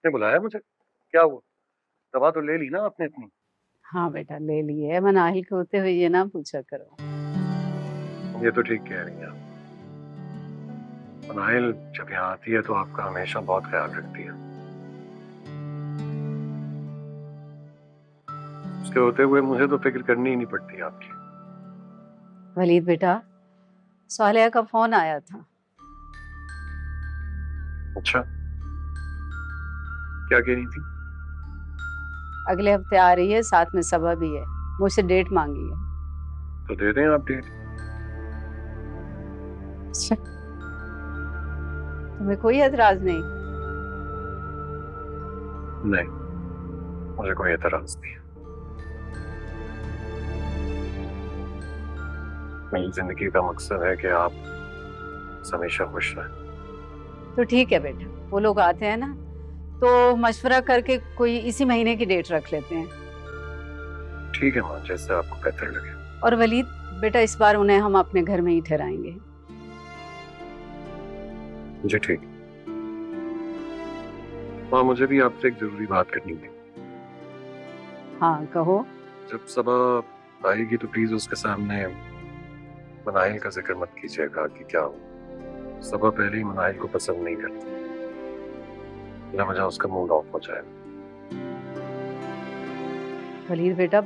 आपने बुलाया मुझे? क्या हुआ? दवा तो ले ली ना आपने इतनी? हाँ बेटा ले लिए। मनाहिल के होते हुए ये ना पूछा करो। ये तो ठीक कह रही हैं आप। मनाहिल जब यहाँ आती है तो आपका हमेशा बहुत ख्याल रखती है। उसके होते हुए मुझे तो फिक्र करनी ही नहीं पड़ती आपकी। वलीद बेटा, सालिया का फोन आया था। अच्छा, क्या कह रही थी? अगले हफ्ते आ रही है, साथ में सबा भी है। मुझसे डेट मांगी है। तो दे दें आप डेट। अच्छा, तुम्हें कोई एतराज नहीं? नहीं, मुझे कोई एतराज नहीं है। मेरी जिंदगी का मकसद है कि आप हमेशा खुश रहें। तो ठीक है बेटा, वो लोग आते हैं ना तो मशवरा करके कोई इसी महीने की डेट रख लेते हैं। ठीक है मां, जैसे आपको बेहतर लगे। और वलीद बेटा, इस बार उन्हें हम अपने घर में ही ठहराएंगे। जी ठीक। मां, मुझे भी आपसे एक जरूरी बात करनी है। हाँ कहो। जब सबा आएगी तो प्लीज उसके सामने मनाहिल का जिक्र मत कीजिएगा कि क्या हो। सबा पहले ही मनाहिल को पसंद नहीं करती। बिना वजह उसका मूड ऑफ हो जाएगा। वलीद बेटा,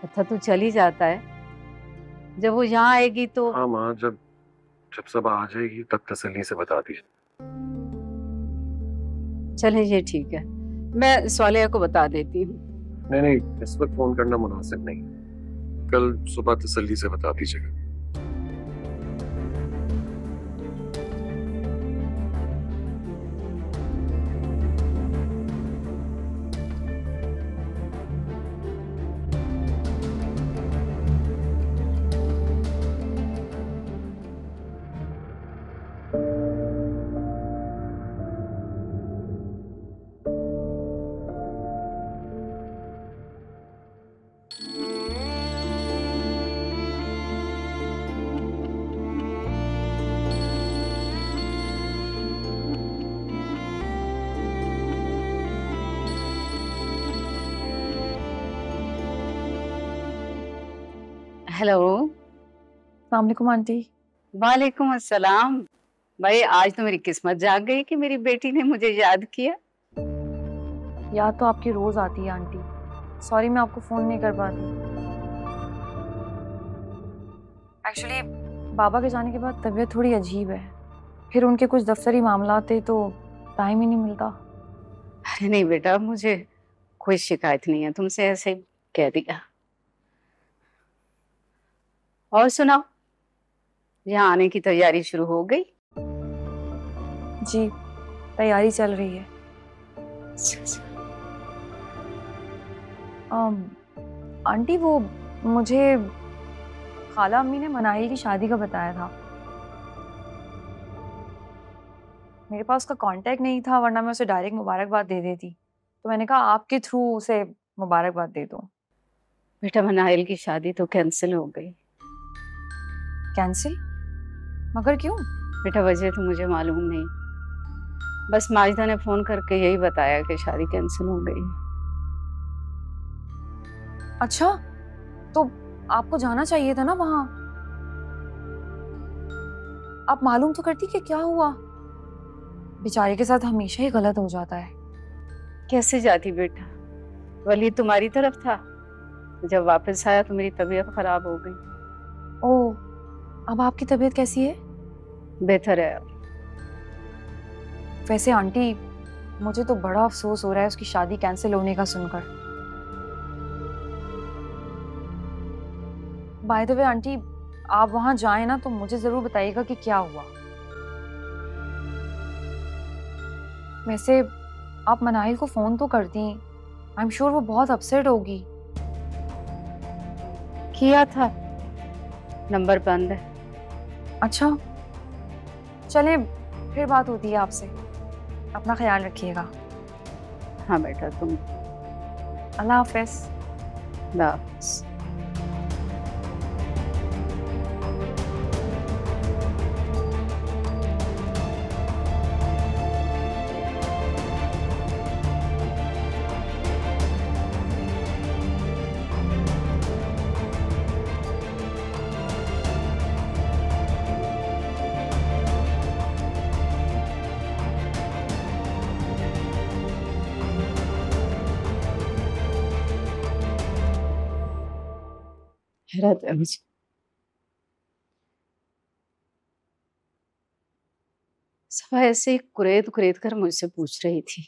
अच्छा तू चल ही जाता है, जब वो यहाँ आएगी तो। हाँ माँ, जब जब सबा आ जाएगी तब तसल्ली से बता दीजिए। चले ये ठीक है, मैं सालिया को बता देती हूँ। नहीं नहीं, इस वक्त फोन करना मुनासिब नहीं। कल सुबह तसल्ली से बता दीजिएगा। हेलो। अस्सलाम आंटी। वालेकुम अस्सलाम। भाई आज तो मेरी किस्मत जाग गई कि मेरी बेटी ने मुझे याद किया। याद तो आपकी रोज आती है आंटी। सॉरी मैं आपको फोन नहीं कर पाती। एक्चुअली बाबा के जाने के बाद तबीयत थोड़ी अजीब है, फिर उनके कुछ दफ्तरी मामला थे तो टाइम ही नहीं मिलता। अरे नहीं बेटा, मुझे कोई शिकायत नहीं है, तुमसे ऐसे ही कह दिया। और सुनाओ, यहाँ आने की तैयारी शुरू हो गई? जी तैयारी चल रही है। आंटी वो मुझे खाला अम्मी ने मनाहिल की शादी का बताया था। मेरे पास उसका कांटेक्ट नहीं था, वरना मैं उसे डायरेक्ट मुबारकबाद दे देती। तो मैंने कहा आपके थ्रू उसे मुबारकबाद दे दो। बेटा मनाहिल की शादी तो कैंसिल हो गई। कैंसिल? मगर क्यों? बेटा वजह तो मुझे मालूम नहीं, बस माजिदा ने फोन करके यही बताया कि शादी कैंसिल हो गई। अच्छा, तो आपको जाना चाहिए था ना वहां। आप मालूम तो करती कि क्या हुआ। बेचारे के साथ हमेशा ही गलत हो जाता है। कैसे जाती बेटा, वली तुम्हारी तरफ था। जब वापस आया तो मेरी तबीयत खराब हो गई। ओह, अब आपकी तबीयत कैसी है? बेहतर है अब। वैसे आंटी, मुझे तो बड़ा अफसोस हो रहा है उसकी शादी कैंसिल होने का सुनकर। बाय द वे आंटी, आप वहां जाएं ना तो मुझे जरूर बताइएगा कि क्या हुआ। वैसे आप मनाहिल को फोन तो करती, आई एम श्योर वो बहुत अपसेट होगी। किया था, नंबर बंद है। अच्छा, चले फिर बात होती है आपसे। अपना ख्याल रखिएगा। हाँ बेटा, तुम। अल्लाह हाफिज। अल्लाह हाफिज। हैरत है मुझे। सबा ऐसे ही कुरेद कुरेद कर मुझसे पूछ रही थी,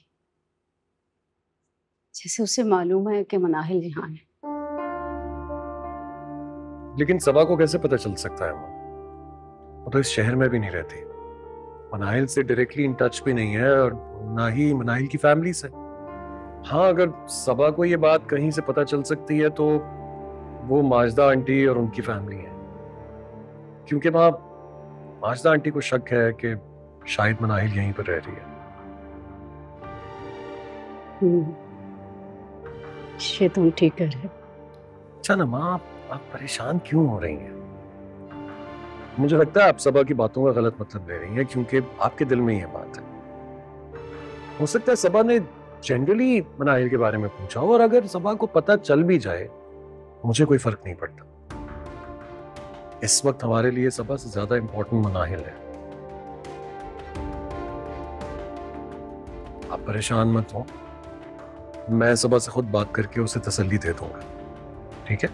जैसे उसे मालूम है कि मनाहिल यहाँ है। लेकिन सबा को कैसे पता चल सकता है अम्मा? वो तो इस शहर में भी नहीं रहती, मनाहिल से डायरेक्टली इन टच भी नहीं है और ना ही मनाहिल की फैमिली से। हाँ, अगर सबा को ये बात कहीं से पता चल सकती है तो वो माजदा आंटी और उनकी फैमिली है, क्योंकि वहां माजदा आंटी को शक है कि शायद मनाहिल यहीं पर रह रही है। ये तुम ठीक कह रहे हो। अच्छा ना माँ, आप परेशान क्यों हो रही हैं? मुझे लगता है आप सबा की बातों का गलत मतलब ले रही हैं, क्योंकि आपके दिल में ये बात है। हो सकता है सबा ने जनरली मनाहिल के बारे में पूछा हो, और अगर सबा को पता चल भी जाए मुझे कोई फर्क नहीं पड़ता। इस वक्त हमारे लिए सबा से ज्यादा इंपॉर्टेंट मनाहिल है। आप परेशान मत हो, मैं सबा से खुद बात करके उसे तसल्ली दे दूंगा, ठीक है?